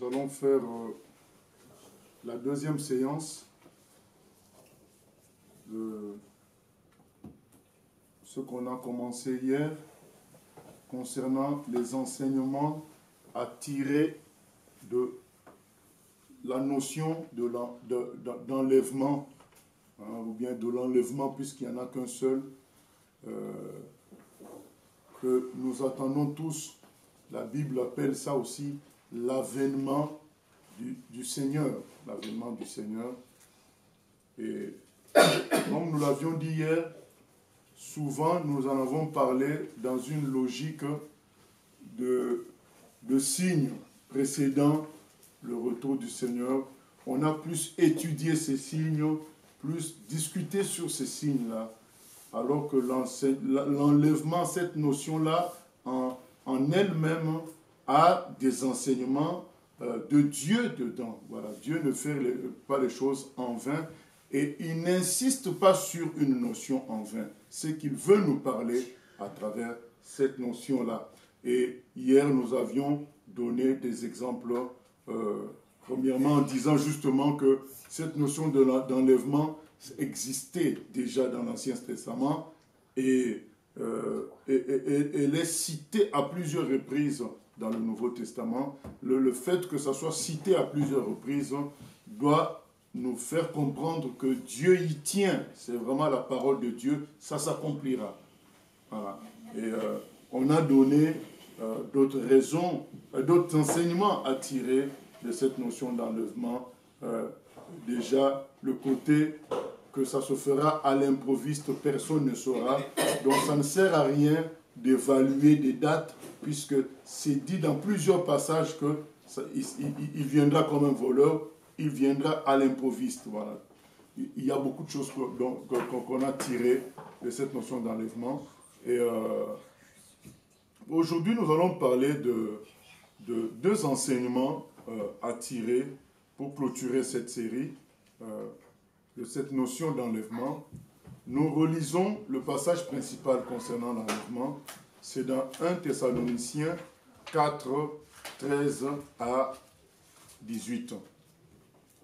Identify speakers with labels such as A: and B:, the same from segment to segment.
A: Nous allons faire la deuxième séance de ce qu'on a commencé hier concernant les enseignements à tirer de la notion d'enlèvement, ou bien de l'enlèvement puisqu'il n'y en a qu'un seul, que nous attendons tous. La Bible appelle ça aussi l'avènement du Seigneur, l'avènement du Seigneur. Et comme nous l'avions dit hier, souvent nous en avons parlé dans une logique de signes précédant le retour du Seigneur. On a plus étudié ces signes, plus discuté sur ces signes-là, alors que l'enlèvement, cette notion-là, en elle-même, a des enseignements de Dieu dedans. Voilà, Dieu ne fait pas les choses en vain et il n'insiste pas sur une notion en vain. C'est qu'il veut nous parler à travers cette notion-là. Et hier, nous avions donné des exemples, premièrement en disant justement que cette notion d'enlèvement existait déjà dans l'Ancien Testament et elle est citée à plusieurs reprises dans le Nouveau Testament. Le fait que ça soit cité à plusieurs reprises doit nous faire comprendre que Dieu y tient. C'est vraiment la parole de Dieu, ça s'accomplira. Voilà. Et on a donné d'autres raisons, d'autres enseignements à tirer de cette notion d'enlèvement. Déjà, le côté que ça se fera à l'improviste, personne ne saura. Donc ça ne sert à rien d'évaluer des dates, puisque c'est dit dans plusieurs passages qu'il viendra comme un voleur, il viendra à l'improviste. Voilà. Il y a beaucoup de choses qu'on a tirées de cette notion d'enlèvement. Et aujourd'hui, nous allons parler de deux enseignements à tirer pour clôturer cette série de cette notion d'enlèvement. Nous relisons le passage principal concernant l'enlèvement. C'est dans 1 Thessaloniciens 4, 13 à 18.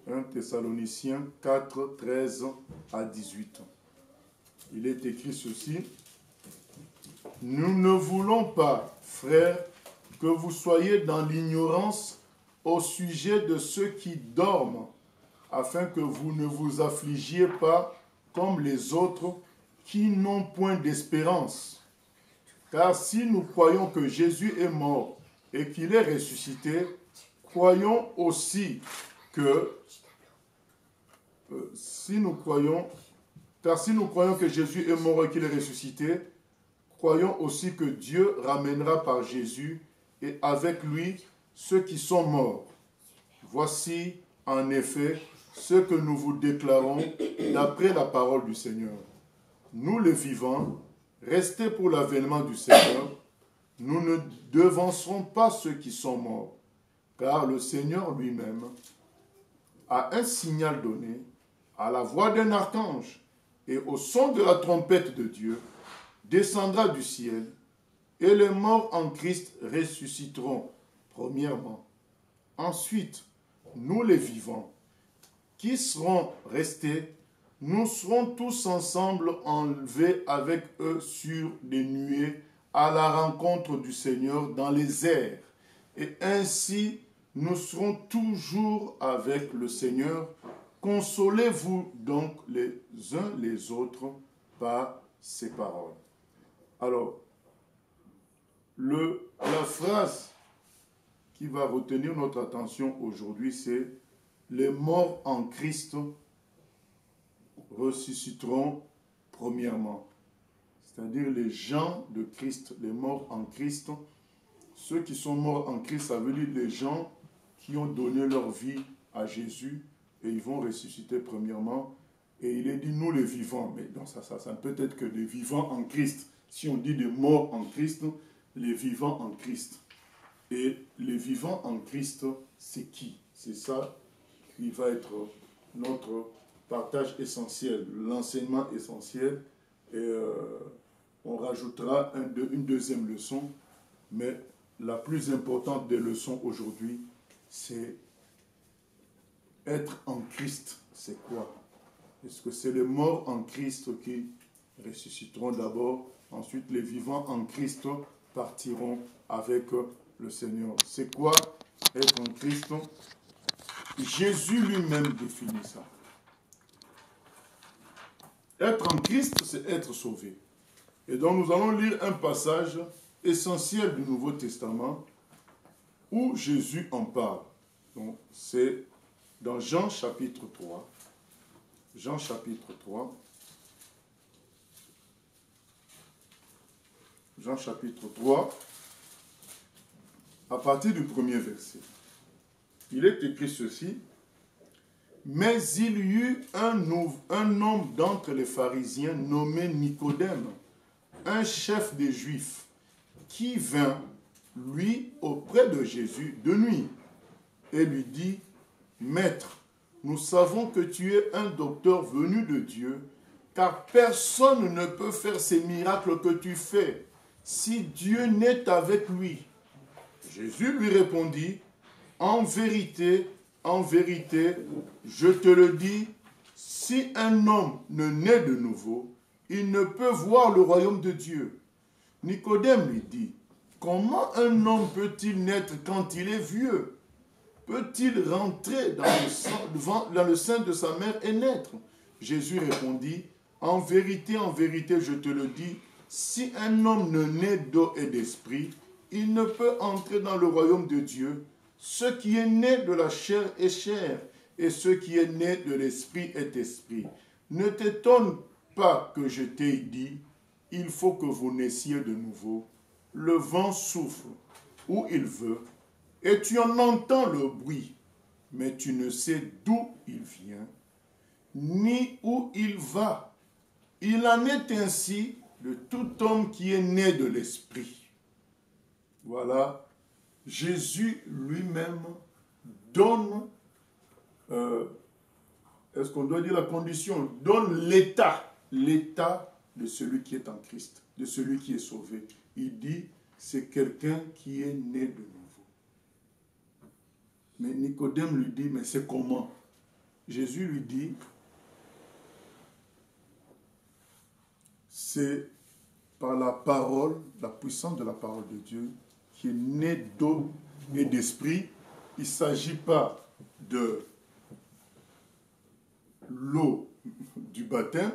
A: 1 Thessaloniciens 4, 13 à 18. Il est écrit ceci. Nous ne voulons pas, frères, que vous soyez dans l'ignorance au sujet de ceux qui dorment, afin que vous ne vous affligiez pas comme les autres qui n'ont point d'espérance. Car si nous croyons que Jésus est mort et qu'il est ressuscité, croyons aussi que si nous croyons que Jésus est mort et qu'il est ressuscité, croyons aussi que Dieu ramènera par Jésus et avec lui ceux qui sont morts. Voici en effet ce que nous vous déclarons d'après la parole du Seigneur. Nous les vivants, restés pour l'avènement du Seigneur, nous ne devancerons pas ceux qui sont morts, car le Seigneur lui-même a un signal donné, à la voix d'un archange et au son de la trompette de Dieu, descendra du ciel, et les morts en Christ ressusciteront premièrement. Ensuite, nous les vivants, qui seront restés, nous serons tous ensemble enlevés avec eux sur des nuées à la rencontre du Seigneur dans les airs. Et ainsi, nous serons toujours avec le Seigneur. Consolez-vous donc les uns les autres par ces paroles. Alors, la phrase qui va retenir notre attention aujourd'hui, c'est « Les morts en Christ ressusciteront premièrement ». C'est-à-dire les gens de Christ, les morts en Christ. Ceux qui sont morts en Christ, ça veut dire les gens qui ont donné leur vie à Jésus et ils vont ressusciter premièrement. Et il est dit, nous les vivants, mais donc ça ne peut être que des vivants en Christ. Si on dit des morts en Christ, les vivants en Christ. Et les vivants en Christ, c'est qui? C'est ça qui va être notre partage essentiel, l'enseignement essentiel. Et on rajoutera une deuxième leçon, mais la plus importante des leçons aujourd'hui, c'est être en Christ. C'est quoi? Est-ce que c'est les morts en Christ qui ressusciteront d'abord? Ensuite, les vivants en Christ partiront avec le Seigneur. C'est quoi être en Christ? Jésus lui-même définit ça. Être en Christ, c'est être sauvé. Et donc nous allons lire un passage essentiel du Nouveau Testament où Jésus en parle. Donc c'est dans Jean chapitre 3. Jean chapitre 3. Jean chapitre 3, à partir du premier verset. Il est écrit ceci: mais il y eut un homme d'entre les pharisiens nommé Nicodème, un chef des Juifs, qui vint, lui, auprès de Jésus de nuit, et lui dit: Maître, nous savons que tu es un docteur venu de Dieu, car personne ne peut faire ces miracles que tu fais, si Dieu n'est avec lui. Jésus lui répondit: en vérité, je te le dis, si un homme ne naît de nouveau, il ne peut voir le royaume de Dieu. Nicodème lui dit: comment un homme peut-il naître quand il est vieux? Peut-il rentrer dans le sein de sa mère et naître? Jésus répondit: en vérité, je te le dis, si un homme ne naît d'eau et d'esprit, il ne peut entrer dans le royaume de Dieu. Ce qui est né de la chair est chair, et ce qui est né de l'esprit est esprit. Ne t'étonne pas que je t'ai dit, il faut que vous naissiez de nouveau. Le vent souffle où il veut, et tu en entends le bruit, mais tu ne sais d'où il vient, ni où il va. Il en est ainsi de tout homme qui est né de l'esprit. Voilà. Jésus lui-même donne, est-ce qu'on doit dire la condition, donne l'état de celui qui est en Christ, de celui qui est sauvé. Il dit, c'est quelqu'un qui est né de nouveau. Mais Nicodème lui dit, mais c'est comment? Jésus lui dit, c'est par la parole, la puissance de la parole de Dieu, qui est né d'eau et d'esprit. Il ne s'agit pas de l'eau du baptême,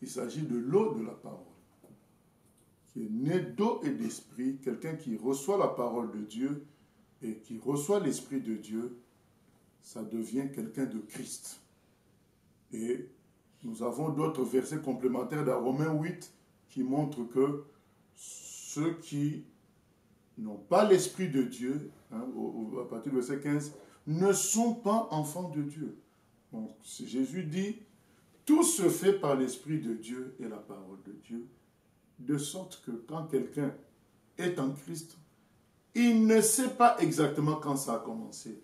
A: il s'agit de l'eau de la parole. Qui est né d'eau et d'esprit, quelqu'un qui reçoit la parole de Dieu et qui reçoit l'esprit de Dieu, ça devient quelqu'un de Christ. Et nous avons d'autres versets complémentaires dans Romains 8 qui montrent que ceux qui n'ont pas l'Esprit de Dieu, à partir du verset 15, ne sont pas enfants de Dieu. Donc Jésus dit, tout se fait par l'Esprit de Dieu et la parole de Dieu, de sorte que quand quelqu'un est en Christ, il ne sait pas exactement quand ça a commencé.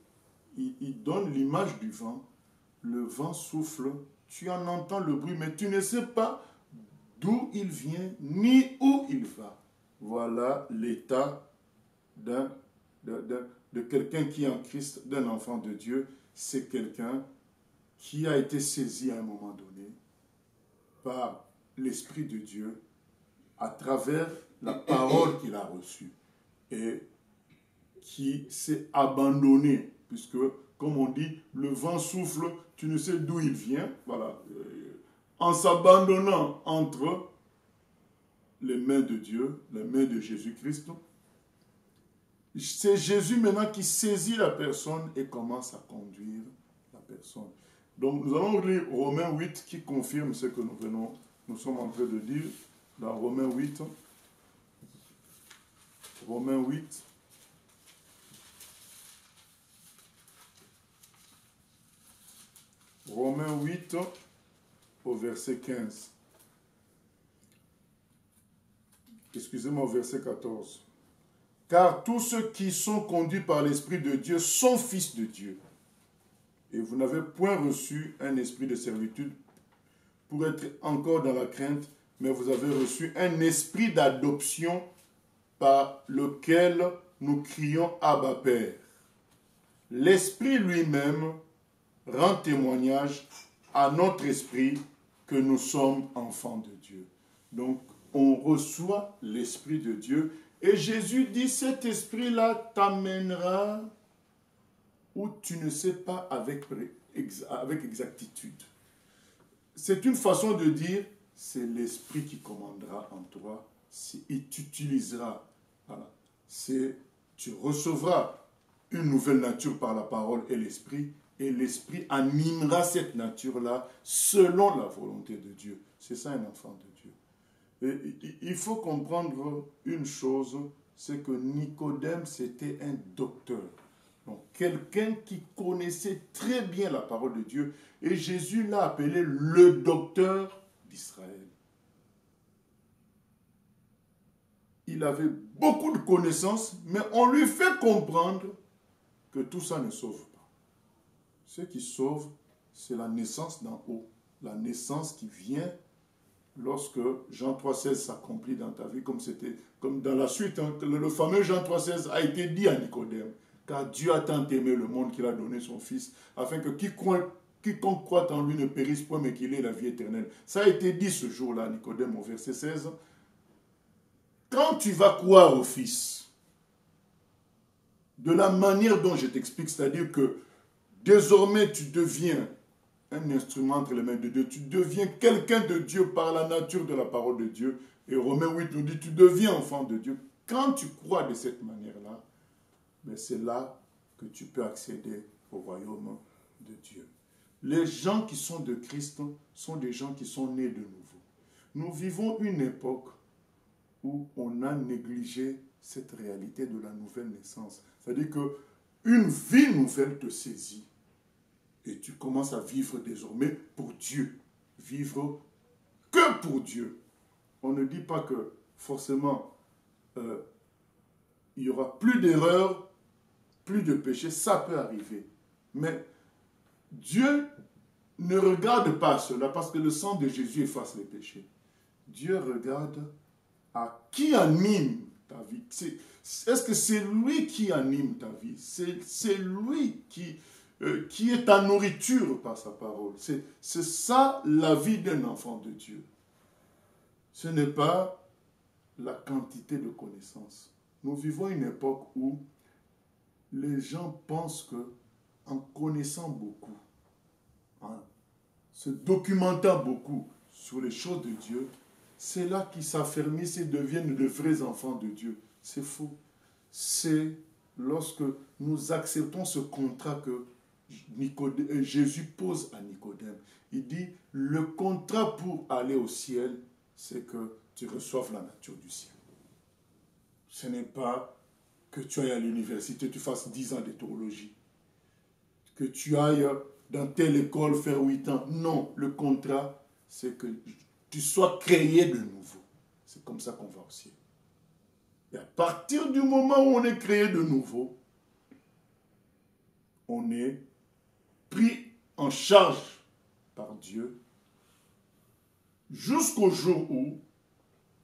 A: Il donne l'image du vent, le vent souffle, tu en entends le bruit, mais tu ne sais pas d'où il vient, ni où il va. Voilà l'état de quelqu'un qui est en Christ, d'un enfant de Dieu. C'est quelqu'un qui a été saisi à un moment donné par l'Esprit de Dieu à travers la parole qu'il a reçue et qui s'est abandonné, puisque, comme on dit, le vent souffle, tu ne sais d'où il vient, voilà, en s'abandonnant entre les mains de Dieu, les mains de Jésus-Christ. C'est Jésus maintenant qui saisit la personne et commence à conduire la personne. Donc nous allons lire Romains 8 qui confirme ce que nous sommes en train de dire dans Romains 8. Romains 8. Romains 8 au verset 15. Excusez-moi, au verset 14. Car tous ceux qui sont conduits par l'Esprit de Dieu sont fils de Dieu. Et vous n'avez point reçu un esprit de servitude pour être encore dans la crainte, mais vous avez reçu un esprit d'adoption par lequel nous crions Abba Père. l'Esprit lui-même rend témoignage à notre esprit que nous sommes enfants de Dieu. Donc, on reçoit l'Esprit de Dieu et Jésus dit, cet Esprit-là t'amènera où tu ne sais pas avec exactitude. C'est une façon de dire, c'est l'Esprit qui commandera en toi, il t'utilisera. Voilà. Tu recevras une nouvelle nature par la parole et l'Esprit animera cette nature-là selon la volonté de Dieu. C'est ça un enfant de Dieu. Et il faut comprendre une chose, c'est que Nicodème, c'était un docteur. Donc, quelqu'un qui connaissait très bien la parole de Dieu. Et Jésus l'a appelé le docteur d'Israël. Il avait beaucoup de connaissances, mais on lui fait comprendre que tout ça ne sauve pas. Ce qui sauve, c'est la naissance d'en haut. La naissance qui vient lorsque Jean 3,16 s'accomplit dans ta vie, comme dans la suite. Hein, le fameux Jean 3,16 a été dit à Nicodème. Car Dieu a tant aimé le monde qu'il a donné son Fils, afin que quiconque croit en lui ne périsse point, mais qu'il ait la vie éternelle. Ça a été dit ce jour-là à Nicodème au verset 16. Quand tu vas croire au Fils, de la manière dont je t'explique, c'est-à-dire que désormais tu deviens un instrument entre les mains de Dieu, tu deviens quelqu'un de Dieu par la nature de la parole de Dieu. Et Romains 8 nous dit, tu deviens enfant de Dieu. Quand tu crois de cette manière-là, c'est là que tu peux accéder au royaume de Dieu. Les gens qui sont de Christ sont des gens qui sont nés de nouveau. Nous vivons une époque où on a négligé cette réalité de la nouvelle naissance. C'est-à-dire qu'une vie nouvelle te saisit et tu commences à vivre désormais pour Dieu. Vivre que pour Dieu. On ne dit pas que forcément il y aura plus d'erreurs, plus de péchés, ça peut arriver. Mais Dieu ne regarde pas cela parce que le sang de Jésus efface les péchés. Dieu regarde à qui anime ta vie. Est-ce que c'est lui qui anime ta vie? C'est lui qui est ta nourriture par sa parole. C'est ça la vie d'un enfant de Dieu. Ce n'est pas la quantité de connaissances. Nous vivons une époque où les gens pensent que, en connaissant beaucoup, en se documentant beaucoup sur les choses de Dieu, c'est là qu'ils s'affermissent et deviennent de vrais enfants de Dieu. C'est faux. C'est lorsque nous acceptons ce contrat que Jésus pose à Nicodème. Il dit, le contrat pour aller au ciel, c'est que tu reçoives la nature du ciel. Ce n'est pas que tu ailles à l'université, tu fasses 10 ans de théologie, que tu ailles dans telle école faire 8 ans. Non, le contrat, c'est que tu sois créé de nouveau. C'est comme ça qu'on va au ciel. Et à partir du moment où on est créé de nouveau, on est pris en charge par Dieu jusqu'au jour où,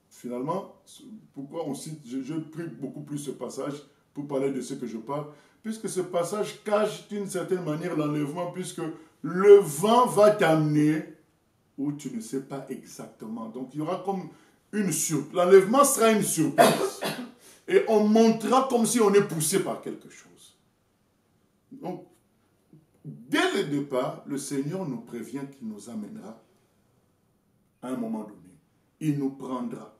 A: finalement, pourquoi on cite, je prie beaucoup plus ce passage pour parler de ce que je parle, puisque ce passage cache d'une certaine manière l'enlèvement, puisque le vent va t'amener où tu ne sais pas exactement. Donc il y aura comme une surprise. L'enlèvement sera une surprise. Et on montera comme si on est poussé par quelque chose. Donc, dès le départ, le Seigneur nous prévient qu'il nous amènera à un moment donné. Il nous prendra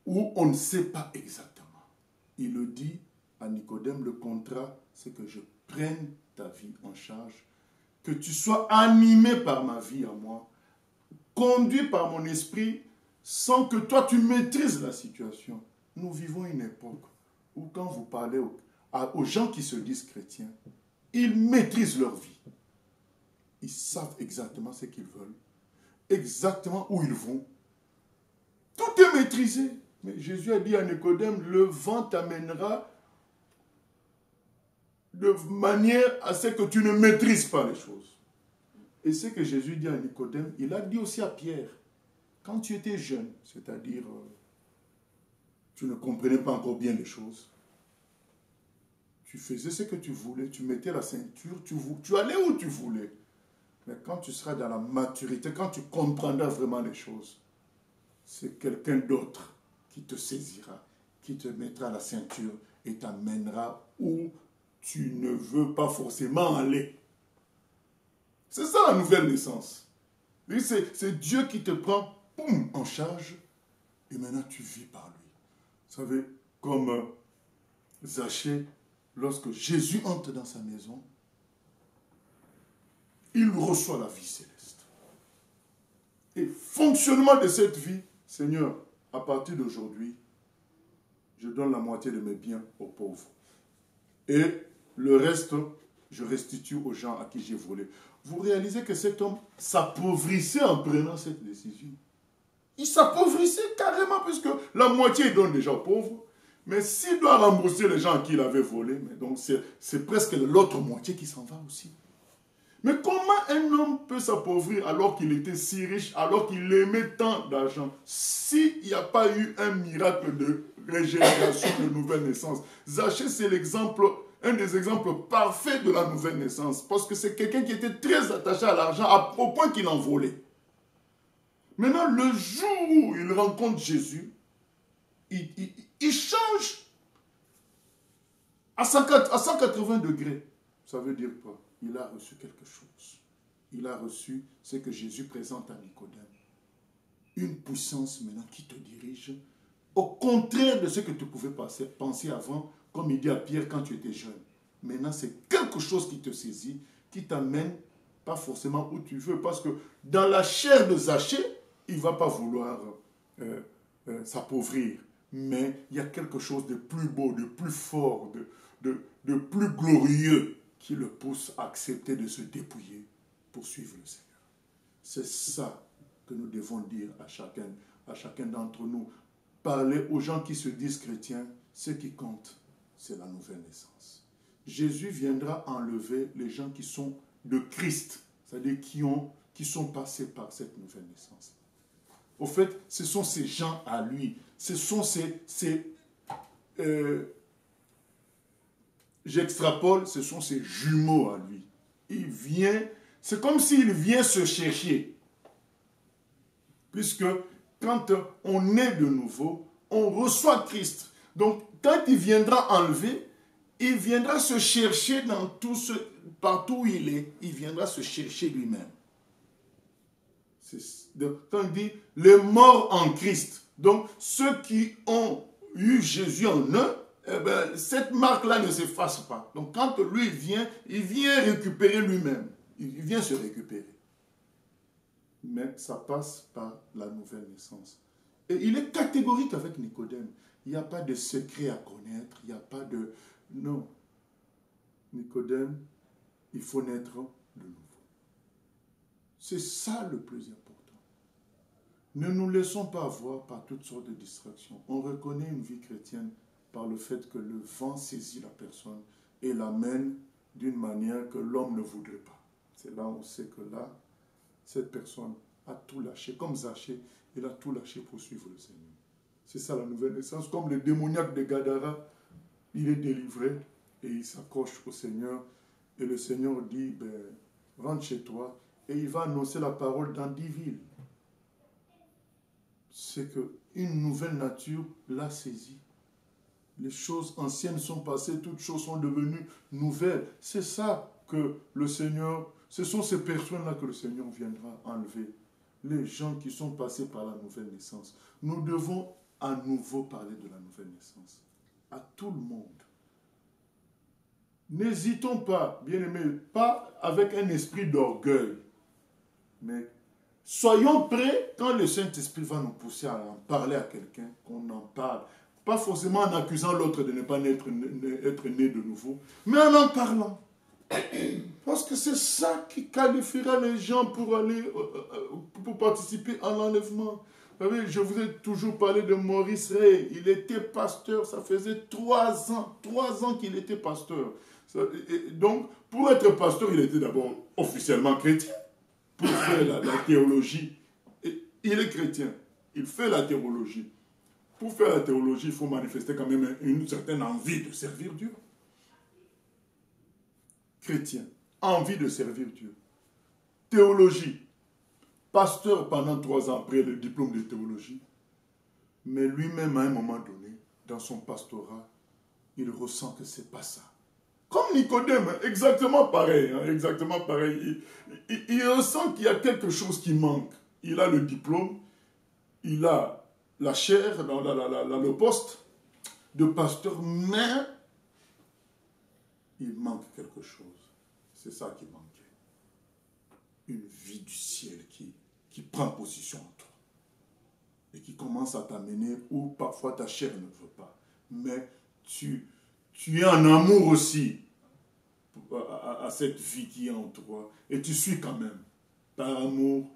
A: où on ne sait pas exactement. Il le dit à Nicodème, le contrat, c'est que je prenne ta vie en charge, que tu sois animé par ma vie à moi, conduit par mon esprit, sans que toi tu maîtrises la situation. Nous vivons une époque où quand vous parlez aux gens qui se disent chrétiens, ils maîtrisent leur vie. Ils savent exactement ce qu'ils veulent, exactement où ils vont. Tout est maîtrisé. Mais Jésus a dit à Nicodème, le vent t'amènera de manière à ce que tu ne maîtrises pas les choses. Et ce que Jésus dit à Nicodème, il a dit aussi à Pierre, quand tu étais jeune, c'est-à-dire tu ne comprenais pas encore bien les choses, tu faisais ce que tu voulais, tu mettais la ceinture, tu allais où tu voulais. Mais quand tu seras dans la maturité, quand tu comprendras vraiment les choses, c'est quelqu'un d'autre qui te saisira, qui te mettra la ceinture et t'amènera où tu ne veux pas forcément aller. C'est ça la nouvelle naissance. C'est Dieu qui te prend boum, en charge et maintenant tu vis par lui. Vous savez, comme Zachée, lorsque Jésus entre dans sa maison, il reçoit la vie céleste. Et fonctionnement de cette vie, Seigneur, à partir d'aujourd'hui, je donne la moitié de mes biens aux pauvres. Et le reste, je restitue aux gens à qui j'ai volé. Vous réalisez que cet homme s'appauvrissait en prenant cette décision. Il s'appauvrissait carrément puisque la moitié il donne déjà aux pauvres. Mais s'il doit rembourser les gens à qui il avait volé, mais donc c'est presque l'autre moitié qui s'en va aussi. Mais comment un homme peut s'appauvrir alors qu'il était si riche, alors qu'il aimait tant d'argent, s'il n'y a pas eu un miracle de régénération, de nouvelle naissance? Zachée, c'est l'exemple, un des exemples parfaits de la nouvelle naissance, parce que c'est quelqu'un qui était très attaché à l'argent, au point qu'il en volait. Maintenant, le jour où il rencontre Jésus, il change à 180 degrés. Ça veut dire quoi? Il a reçu quelque chose. Il a reçu ce que Jésus présente à Nicodème. Une puissance maintenant qui te dirige au contraire de ce que tu pouvais penser avant, comme il dit à Pierre quand tu étais jeune. Maintenant, c'est quelque chose qui te saisit, qui t'amène pas forcément où tu veux, parce que dans la chair de Zachée, il ne va pas vouloir s'appauvrir. Mais il y a quelque chose de plus beau, de plus fort, de plus glorieux qui le pousse à accepter de se dépouiller pour suivre le Seigneur. C'est ça que nous devons dire à chacun d'entre nous. Parler aux gens qui se disent chrétiens, ce qui compte, c'est la nouvelle naissance. Jésus viendra enlever les gens qui sont de Christ, c'est-à-dire qui sont passés par cette nouvelle naissance. Au fait, ce sont ces gens à lui, ce sont j'extrapole, ce sont ses jumeaux à lui. Il vient, c'est comme s'il vient se chercher. Puisque quand on est de nouveau, on reçoit Christ. Donc, quand il viendra enlever, il viendra se chercher dans partout où il est, il viendra se chercher lui-même. Quand il dit les morts en Christ, donc ceux qui ont eu Jésus en eux, eh bien, cette marque-là ne s'efface pas. Donc quand lui vient, il vient récupérer lui-même. Il vient se récupérer. Mais ça passe par la nouvelle naissance. Et il est catégorique avec Nicodème. Il n'y a pas de secret à connaître. Il n'y a pas de... Non. Nicodème, il faut naître de nouveau. C'est ça le plus important. Ne nous laissons pas avoir par toutes sortes de distractions. On reconnaît une vie chrétienne par le fait que le vent saisit la personne et l'amène d'une manière que l'homme ne voudrait pas. C'est là où on sait que là, cette personne a tout lâché. Comme Zachée, il a tout lâché pour suivre le Seigneur. C'est ça la nouvelle naissance. Comme le démoniaque de Gadara, il est délivré et il s'accroche au Seigneur. Et le Seigneur dit, ben, rentre chez toi. Et il va annoncer la parole dans 10 villes. C'est qu'une nouvelle nature l'a saisi. Les choses anciennes sont passées, toutes choses sont devenues nouvelles. C'est ça que le Seigneur, ce sont ces personnes-là que le Seigneur viendra enlever. Les gens qui sont passés par la nouvelle naissance. Nous devons à nouveau parler de la nouvelle naissance. À tout le monde. N'hésitons pas, bien-aimés, pas avec un esprit d'orgueil, mais soyons prêts quand le Saint-Esprit va nous pousser à en parler à quelqu'un, qu'on en parle. Pas forcément en accusant l'autre de ne pas être né de nouveau, mais en parlant. Parce que c'est ça qui qualifiera les gens pour aller, pour participer à l'enlèvement. Vous savez, je vous ai toujours parlé de Maurice Rey. Il était pasteur, ça faisait 3 ans qu'il était pasteur. Donc, pour être pasteur, il était d'abord officiellement chrétien. Pour faire la théologie, il est chrétien. Il fait la théologie. Pour faire la théologie, il faut manifester quand même une certaine envie de servir Dieu. chrétien, envie de servir Dieu. Théologie, pasteur pendant 3 ans après le diplôme de théologie, mais lui-même à un moment donné, dans son pastorat, il ressent que ce n'est pas ça. Comme Nicodème, exactement pareil, exactement pareil. Il ressent qu'il y a quelque chose qui manque. Il a le diplôme, il a la chair, le poste de pasteur, mais il manque quelque chose. C'est ça qui manquait. Une vie du ciel qui prend position en toi. Et qui commence à t'amener où parfois ta chair ne veut pas. Mais tu es en amour aussi à cette vie qui est en toi. Et tu suis quand même. Par amour,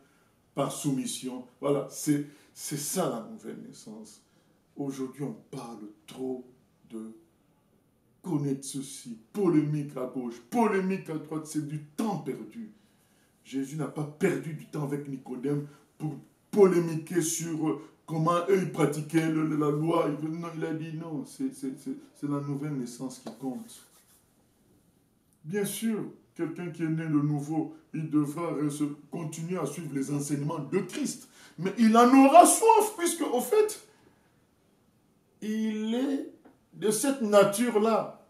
A: par soumission. Voilà, c'est ça la nouvelle naissance. Aujourd'hui, on parle trop de connaître ceci, polémique à gauche, polémique à droite, c'est du temps perdu. Jésus n'a pas perdu du temps avec Nicodème pour polémiquer sur comment eux ils pratiquaient la loi. Non, il a dit non, c'est la nouvelle naissance qui compte. Bien sûr, quelqu'un qui est né de nouveau, il devra continuer à suivre les enseignements de Christ. Mais il en aura soif, puisque au fait, il est de cette nature-là.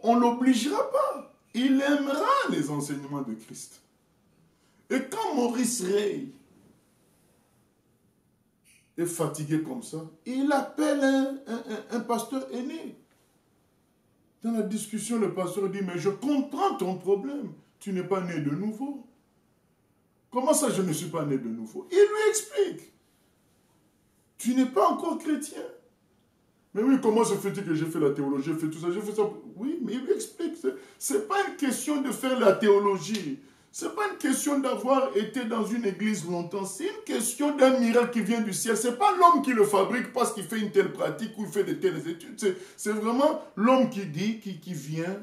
A: On ne l'obligera pas. Il aimera les enseignements de Christ. Et quand Maurice Rey est fatigué comme ça, il appelle un pasteur aîné. Dans la discussion, le pasteur dit, mais je comprends ton problème. Tu n'es pas né de nouveau. Comment ça, je ne suis pas né de nouveau? Il lui explique. Tu n'es pas encore chrétien. Mais oui, comment se fait-il que j'ai fait la théologie, j'ai fait tout ça, j'ai fait ça? Oui, mais il lui explique. Ce n'est pas une question de faire la théologie. Ce n'est pas une question d'avoir été dans une église longtemps. C'est une question d'un miracle qui vient du ciel. Ce n'est pas l'homme qui le fabrique parce qu'il fait une telle pratique ou il fait de telles études. C'est vraiment l'homme qui dit, qui vient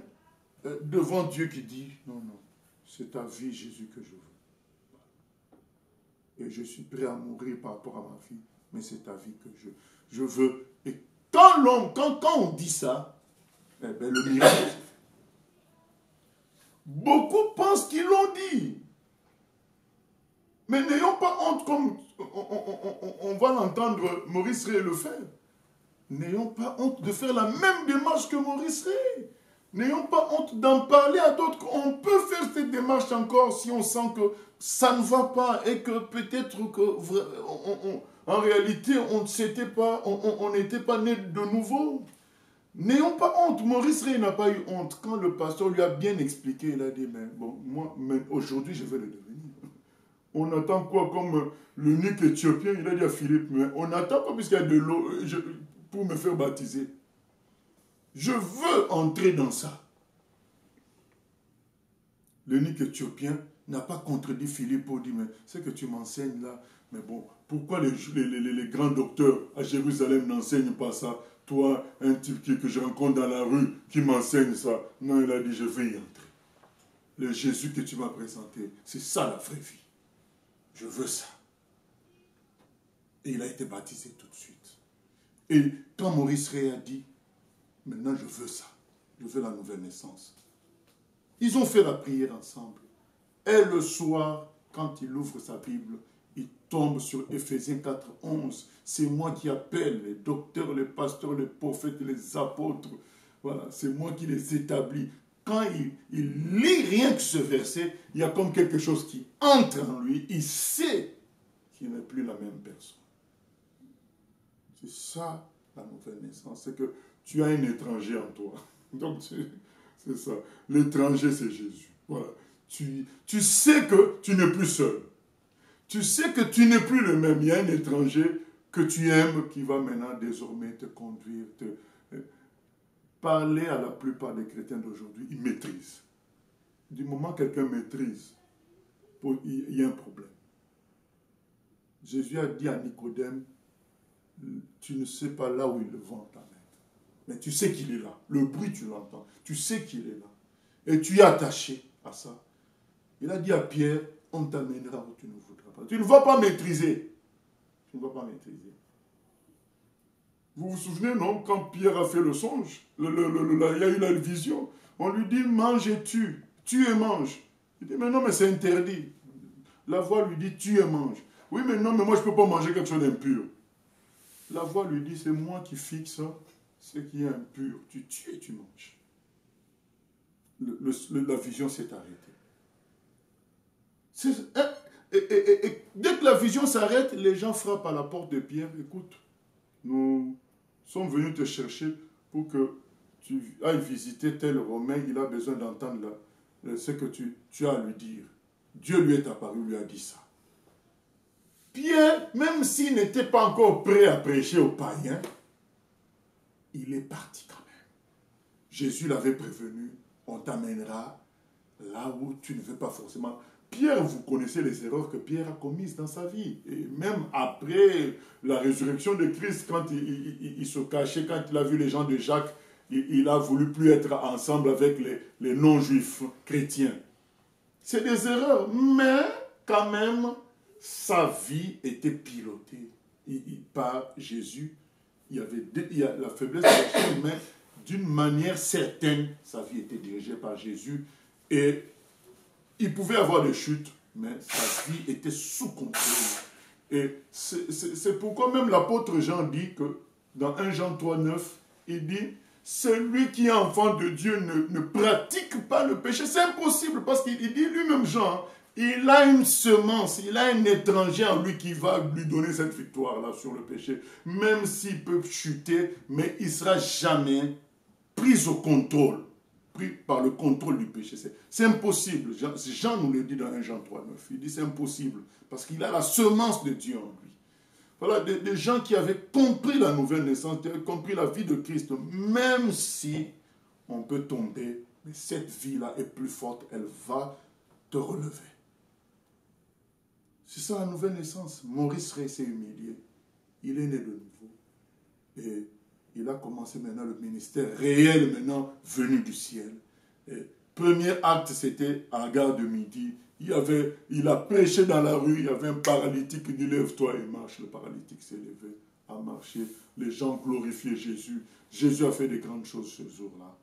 A: devant Dieu, qui dit, non, non, c'est ta vie, Jésus, que je veux. Et je suis prêt à mourir par rapport à ma vie, mais c'est ta vie que je veux. Et quand on dit ça, eh bien, le miracle se fait. Beaucoup pensent qu'ils l'ont dit. Mais n'ayons pas honte comme on va l'entendre Maurice Rey le faire. N'ayons pas honte de faire la même démarche que Maurice Rey. N'ayons pas honte d'en parler à d'autres. On peut faire cette démarche encore si on sent que ça ne va pas et que peut-être que en réalité on n'était pas né de nouveau. N'ayons pas honte. Maurice Rey n'a pas eu honte. Quand le pasteur lui a bien expliqué, il a dit, mais bon, moi, aujourd'hui, je vais le devenir. On attend quoi comme l'eunuque éthiopien? Il a dit à Philippe, mais on attend quoi puisqu'il y a de l'eau pour me faire baptiser? Je veux entrer dans ça. L'eunuque éthiopien n'a pas contredit Philippe pour dire, mais c'est que tu m'enseignes là, mais bon, pourquoi les grands docteurs à Jérusalem n'enseignent pas ça? Toi, un type que je rencontre dans la rue, qui m'enseigne ça. Non, il a dit, je vais y entrer. Le Jésus que tu m'as présenté, c'est ça la vraie vie. Je veux ça. Et il a été baptisé tout de suite. Et quand Maurice Rey a dit, maintenant je veux ça, je veux la nouvelle naissance. Ils ont fait la prière ensemble. Et le soir, quand il ouvre sa Bible, il tombe sur Éphésiens 4, 11. C'est moi qui appelle les docteurs, les pasteurs, les prophètes, les apôtres. Voilà, c'est moi qui les établis. Quand il lit rien que ce verset, il y a comme quelque chose qui entre en lui. Il sait qu'il n'est plus la même personne. C'est ça la nouvelle naissance. C'est que tu as un étranger en toi. Donc c'est ça. L'étranger, c'est Jésus. Voilà. Tu sais que tu n'es plus seul. Tu sais que tu n'es plus le même. Il y a un étranger que tu aimes qui va maintenant désormais te conduire. Parler à la plupart des chrétiens d'aujourd'hui, ils maîtrisent. Du moment que quelqu'un maîtrise, il y a un problème. Jésus a dit à Nicodème, tu ne sais pas là où il le vend ta main. Mais tu sais qu'il est là. Le bruit, tu l'entends. Tu sais qu'il est là. Et tu es attaché à ça. Il a dit à Pierre, on t'amènera où tu ne voudras pas. Tu ne vas pas maîtriser. Tu ne vas pas maîtriser. Vous vous souvenez, non, quand Pierre a fait le songe, il y a eu la vision. On lui dit, mange et tue. Tue et mange. Il dit, mais non, mais c'est interdit. La voix lui dit, tue et mange. Oui, mais non, mais moi, je ne peux pas manger quelque chose d'impur. La voix lui dit, c'est moi qui fixe ce qui est impur. Tu tues et tu manges. La vision s'est arrêtée. Et dès que la vision s'arrête, les gens frappent à la porte de Pierre. Écoute, nous sommes venus te chercher pour que tu ailles visiter tel Romain. Il a besoin d'entendre ce que tu as à lui dire. Dieu lui est apparu, lui a dit ça. Pierre, même s'il n'était pas encore prêt à prêcher aux païens, il est parti quand même. Jésus l'avait prévenu, on t'amènera là où tu ne veux pas forcément. Pierre, vous connaissez les erreurs que Pierre a commises dans sa vie. Et même après la résurrection de Christ, quand il se cachait, quand il a vu les gens de Jacques, il a voulu plus être ensemble avec les non-juifs chrétiens. C'est des erreurs, mais quand même, sa vie était pilotée par Jésus. Il y a la faiblesse de la chair, mais d'une manière certaine, sa vie était dirigée par Jésus. Et il pouvait avoir des chutes, mais sa vie était sous contrôle. Et c'est pourquoi même l'apôtre Jean dit que, dans 1 Jean 3,9, il dit, celui qui est enfant de Dieu ne pratique pas le péché. C'est impossible, parce qu'il dit lui-même, Jean, il a une semence, il a un étranger en lui qui va lui donner cette victoire-là sur le péché. Même s'il peut chuter, mais il ne sera jamais pris au contrôle. Pris par le contrôle du péché. C'est impossible. Jean nous le dit dans 1 Jean 3,9. Il dit c'est impossible. Parce qu'il a la semence de Dieu en lui. Voilà, des gens qui avaient compris la nouvelle naissance, qui avaient compris la vie de Christ, même si on peut tomber, mais cette vie-là est plus forte, elle va te relever. C'est ça la nouvelle naissance. Maurice Rey s'est humilié. Il est né de nouveau. Et il a commencé maintenant le ministère réel, maintenant venu du ciel. Et premier acte, c'était à la gare de midi. Il a prêché dans la rue, il y avait un paralytique qui dit lève-toi et marche. Le paralytique s'est levé, a marché. Les gens glorifiaient Jésus. Jésus a fait de grandes choses ce jour-là.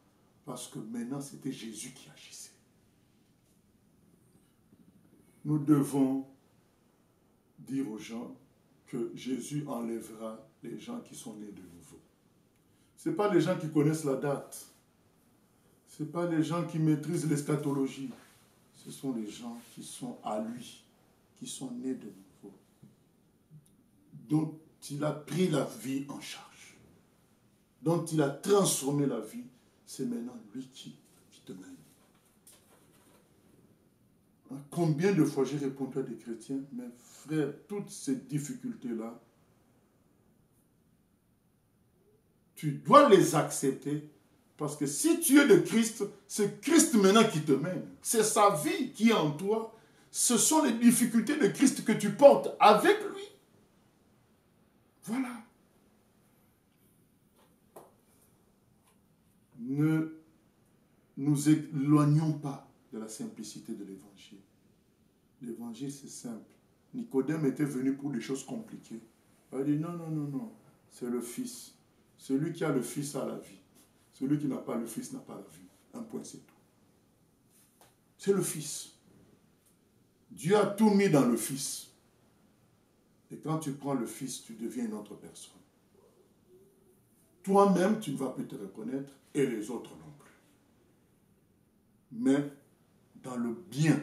A: Parce que maintenant, c'était Jésus qui agissait. Nous devons dire aux gens que Jésus enlèvera les gens qui sont nés de nouveau. Ce n'est pas les gens qui connaissent la date. Ce n'est pas les gens qui maîtrisent l'eschatologie. Ce sont les gens qui sont à lui, qui sont nés de nouveau, dont il a pris la vie en charge, dont il a transformé la vie. C'est maintenant lui qui te mène. Combien de fois j'ai répondu à des chrétiens, mais frère, toutes ces difficultés-là, tu dois les accepter, parce que si tu es de Christ, c'est Christ maintenant qui te mène. C'est sa vie qui est en toi. Ce sont les difficultés de Christ que tu portes avec lui. Voilà. Ne nous éloignons pas de la simplicité de l'évangile. L'évangile, c'est simple. Nicodème était venu pour des choses compliquées. Il a dit non, non, non, non. C'est le Fils. Celui qui a le Fils a la vie. Celui qui n'a pas le Fils n'a pas la vie. Un point, c'est tout. C'est le Fils. Dieu a tout mis dans le Fils. Et quand tu prends le Fils, tu deviens une autre personne. Toi-même, tu ne vas plus te reconnaître et les autres non plus. Mais dans le bien,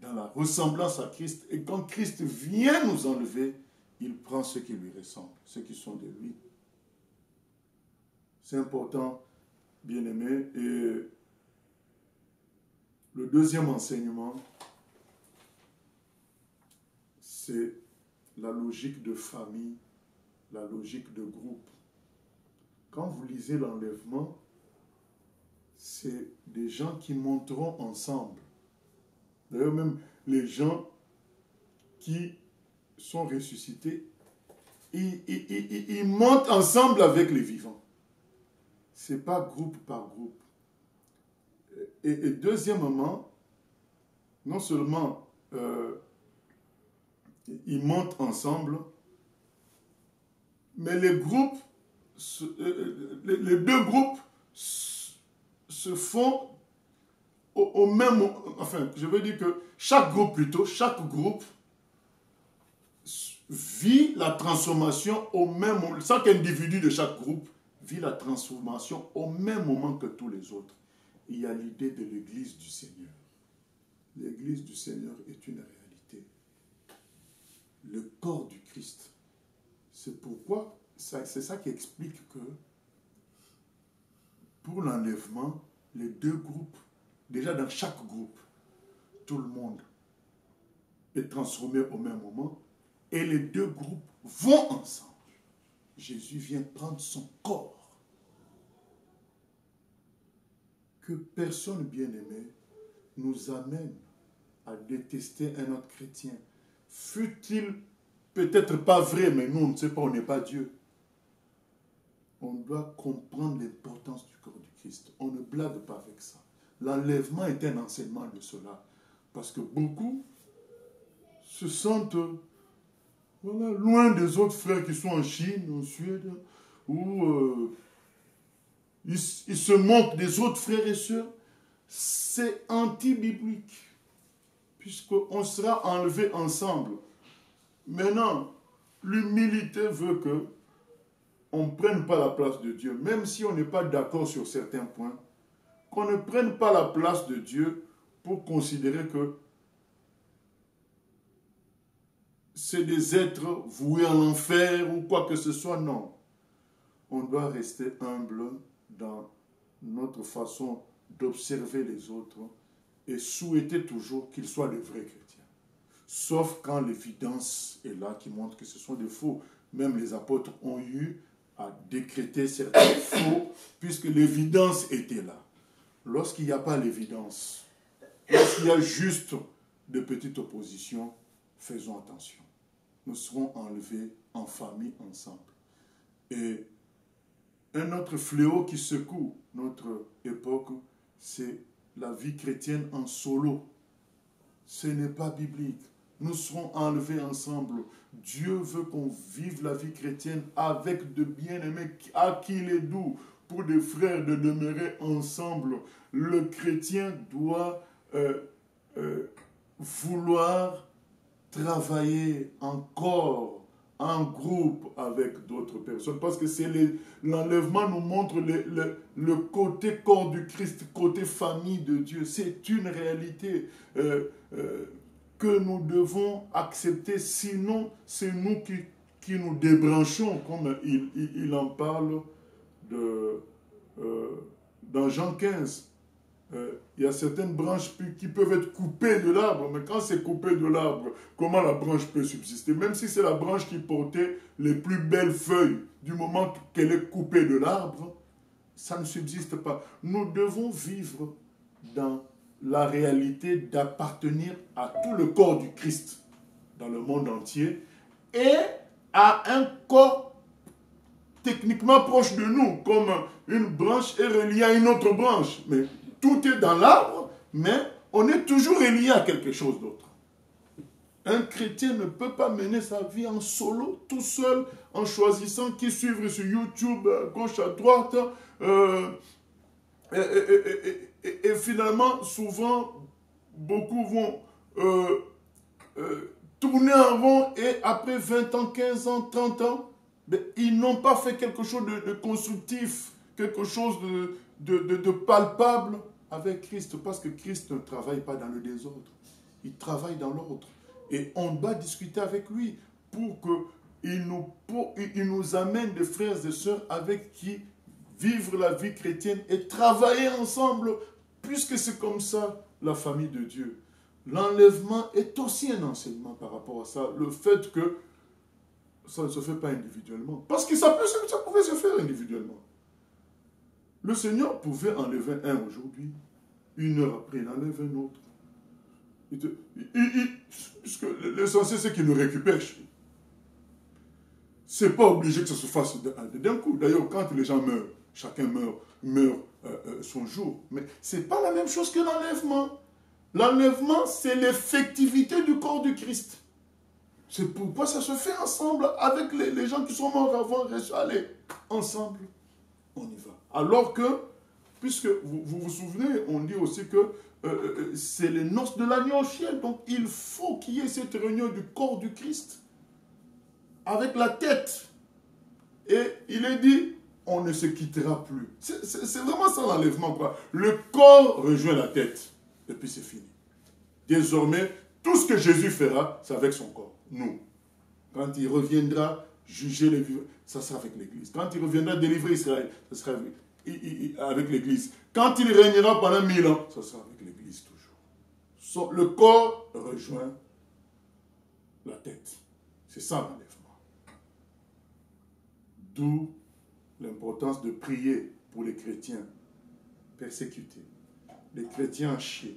A: dans la ressemblance à Christ, et quand Christ vient nous enlever, il prend ceux qui lui ressemblent, ceux qui sont de lui. C'est important, bien-aimé. Et le deuxième enseignement, c'est la logique de famille, la logique de groupe. Quand vous lisez l'enlèvement, c'est des gens qui monteront ensemble. D'ailleurs, même les gens qui sont ressuscités, ils montent ensemble avec les vivants. Ce n'est pas groupe par groupe. Et deuxièmement, non seulement ils montent ensemble, mais les deux groupes se se font au même... Enfin, je veux dire que chaque groupe vit la transformation au même moment. Chaque individu de chaque groupe vit la transformation au même moment que tous les autres. Il y a l'idée de l'Église du Seigneur. L'Église du Seigneur est une réalité. Le corps du Christ. C'est pourquoi, c'est ça qui explique que pour l'enlèvement, les deux groupes, déjà dans chaque groupe, tout le monde est transformé au même moment et les deux groupes vont ensemble. Jésus vient prendre son corps. Que personne bien-aimé nous amène à détester un autre chrétien. Fut-il peut-être pas vrai, mais nous on ne sait pas, on n'est pas Dieu. On doit comprendre l'importance du corps du Christ. On ne blague pas avec ça. L'enlèvement est un enseignement de cela. Parce que beaucoup se sentent loin des autres frères qui sont en Chine, en Suède, où ils se moquent des autres frères et sœurs. C'est anti-biblique. Puisqu'on sera enlevés ensemble. Maintenant, l'humilité veut que on ne prenne pas la place de Dieu, même si on n'est pas d'accord sur certains points, qu'on ne prenne pas la place de Dieu pour considérer que c'est des êtres voués à l'enfer ou quoi que ce soit. Non. On doit rester humble dans notre façon d'observer les autres et souhaiter toujours qu'ils soient de vrais chrétiens. Sauf quand l'évidence est là qui montre que ce sont des faux. Même les apôtres ont eu à décréter certains faux, puisque l'évidence était là. Lorsqu'il n'y a pas l'évidence, lorsqu'il y a juste de petites oppositions, faisons attention. Nous serons enlevés en famille ensemble. Et un autre fléau qui secoue notre époque, c'est la vie chrétienne en solo. Ce n'est pas biblique. Nous serons enlevés ensemble. Dieu veut qu'on vive la vie chrétienne avec de bien-aimés à qui il est doux. Pour des frères de demeurer ensemble. Le chrétien doit vouloir travailler encore en groupe avec d'autres personnes. Parce que c'est l'enlèvement nous montre le côté corps du Christ, côté famille de Dieu. C'est une réalité que nous devons accepter, sinon c'est nous qui nous débranchons, comme il en parle dans Jean 15. Il y a certaines branches qui peuvent être coupées de l'arbre, mais quand c'est coupé de l'arbre, comment la branche peut subsister? Même si c'est la branche qui portait les plus belles feuilles, du moment qu'elle est coupée de l'arbre, ça ne subsiste pas. Nous devons vivre dans la réalité d'appartenir à tout le corps du Christ dans le monde entier et à un corps techniquement proche de nous, comme une branche est reliée à une autre branche. Mais tout est dans l'arbre, mais on est toujours relié à quelque chose d'autre. Un chrétien ne peut pas mener sa vie en solo, tout seul, en choisissant qui suivre sur YouTube, à gauche, à droite, et finalement, souvent, beaucoup vont tourner en rond et après 20 ans, 15 ans, 30 ans, ils n'ont pas fait quelque chose de constructif, quelque chose de palpable avec Christ. Parce que Christ ne travaille pas dans le désordre. Il travaille dans l'ordre. Et on doit discuter avec lui pour qu'il nous amène des frères et sœurs avec qui vivre la vie chrétienne et travailler ensemble, puisque c'est comme ça la famille de Dieu. L'enlèvement est aussi un enseignement par rapport à ça. Le fait que ça ne se fait pas individuellement. Parce que ça pouvait se faire individuellement. Le Seigneur pouvait enlever un aujourd'hui. Une heure après, il enlève un autre. Puisque l'essentiel, c'est qu'il nous récupère. Ce n'est pas obligé que ça se fasse d'un coup. D'ailleurs, quand les gens meurent, chacun meurt son jour. Mais ce n'est pas la même chose que l'enlèvement. L'enlèvement, c'est l'effectivité du corps du Christ. C'est pourquoi ça se fait ensemble avec les gens qui sont morts avant. Allez, ensemble, on y va. Alors que puisque vous vous souvenez, on dit aussi que c'est les noces de l'agneau au ciel. Donc il faut qu'il y ait cette réunion du corps du Christ avec la tête. Et il est dit, on ne se quittera plus. C'est vraiment ça l'enlèvement, quoi. Le corps rejoint la tête. Et puis c'est fini. Désormais, tout ce que Jésus fera, c'est avec son corps. Nous. Quand il reviendra juger les vivants, ça sera avec l'Église. Quand il reviendra délivrer Israël, ça sera avec l'Église. Quand il régnera pendant 1000 ans, ça sera avec l'Église toujours. Le corps rejoint la tête. C'est ça l'enlèvement. D'où l'importance de prier pour les chrétiens persécutés, les chrétiens en Chine,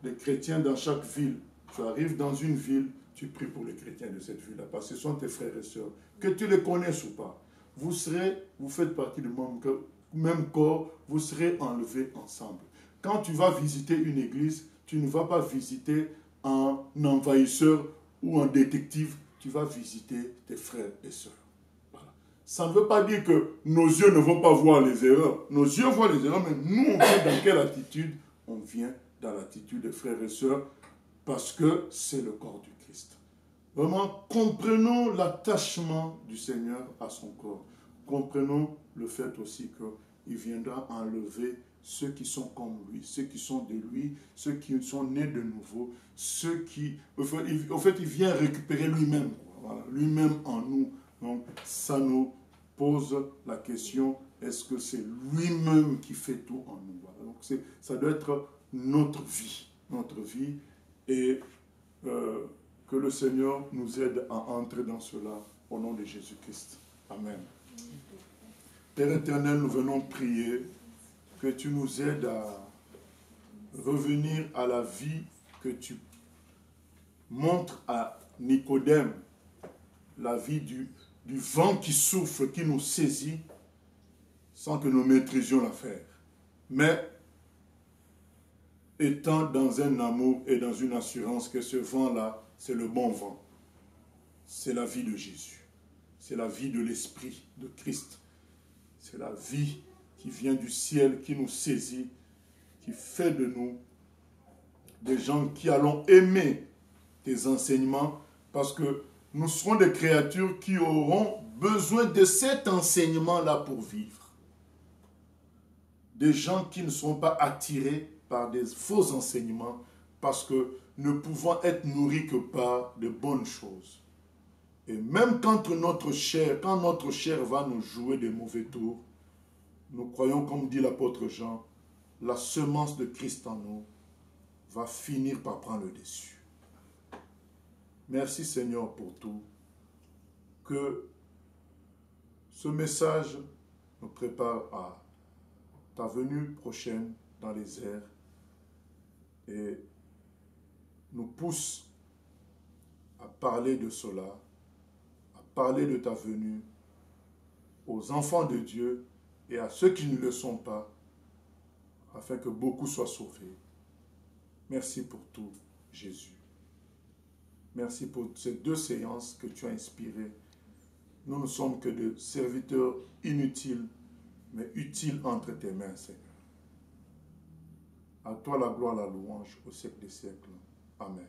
A: les chrétiens dans chaque ville. Tu arrives dans une ville, tu pries pour les chrétiens de cette ville-là, parce que ce sont tes frères et sœurs. Que tu les connaisses ou pas, vous faites partie du même corps, vous serez enlevés ensemble. Quand tu vas visiter une église, tu ne vas pas visiter un envahisseur ou un détective, tu vas visiter tes frères et sœurs. Ça ne veut pas dire que nos yeux ne vont pas voir les erreurs. Nos yeux voient les erreurs, mais nous, on vient dans quelle attitude? On vient dans l'attitude des frères et sœurs parce que c'est le corps du Christ. Vraiment, comprenons l'attachement du Seigneur à son corps. Comprenons le fait aussi qu'il viendra enlever ceux qui sont comme lui, ceux qui sont de lui, ceux qui sont nés de nouveau, ceux qui... En fait, il vient récupérer lui-même, voilà, lui-même en nous. Donc, ça nous pose la question, est-ce que c'est lui-même qui fait tout en nous? Voilà. Donc, ça doit être notre vie, et que le Seigneur nous aide à entrer dans cela au nom de Jésus-Christ. Amen. Père éternel, nous venons prier que tu nous aides à revenir à la vie que tu montres à Nicodème, la vie du vent qui souffle, qui nous saisit, sans que nous maîtrisions l'affaire. Mais étant dans un amour et dans une assurance que ce vent-là, c'est le bon vent. C'est la vie de Jésus. C'est la vie de l'Esprit de Christ. C'est la vie qui vient du ciel, qui nous saisit, qui fait de nous des gens qui allons aimer tes enseignements, parce que nous serons des créatures qui auront besoin de cet enseignement-là pour vivre. Des gens qui ne seront pas attirés par des faux enseignements, parce que ne pouvons être nourris que par de bonnes choses. Et même quand notre chair va nous jouer des mauvais tours, nous croyons, comme dit l'apôtre Jean, la semence de Christ en nous va finir par prendre le dessus. Merci Seigneur pour tout. Que ce message nous prépare à ta venue prochaine dans les airs et nous pousse à parler de cela, à parler de ta venue aux enfants de Dieu et à ceux qui ne le sont pas, afin que beaucoup soient sauvés. Merci pour tout, Jésus. Merci pour ces 2 séances que tu as inspirées. Nous ne sommes que de serviteurs inutiles, mais utiles entre tes mains, Seigneur. À toi la gloire, la louange au siècle des siècles. Amen.